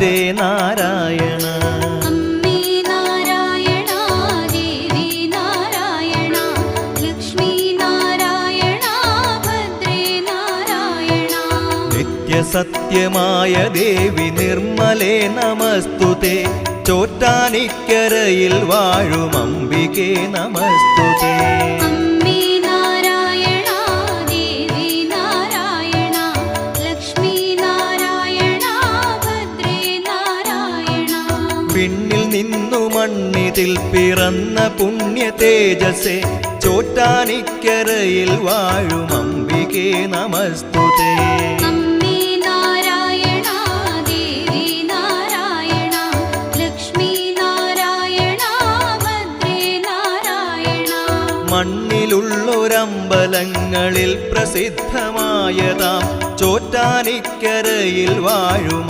ഭദ്രേ നാരായണ. അമ്മേ നാരായണ, ദേവി നാരായണ, ലക്ഷ്മി നാരായണ, ഭദ്രേ നാരായണ. നിത്യസത്യമായ ദേവി നിർമ്മലേ നമസ്തുതേ. ചോറ്റാനിക്കരയിൽ വാഴും അംബികേ നമസ്തുതേ. അമ്മേ നാരായണ, ദേവി നാരായണ, ലക്ഷ്മി നാരായണ, ഭദ്രേ നാരായണ. വിണ്ണിൽ നിന്നു മണ്ണിതിൽ പിറന്ന പുണ്യ തേജസ്സേ. ചോറ്റാനിക്കരയിൽ വാഴും അംബികേ നമസ്തുതേ. അമ്മേ നാരായണ, ദേവി നാരായണ, ലക്ഷ്മി നാരായണ, ഭദ്രേ നാരായണ. മണ്ണിലുള്ളൊരമ്പലങ്ങളിൽ പ്രസിദ്ധമായതാം ചോറ്റാനിക്കരയിൽ വാഴും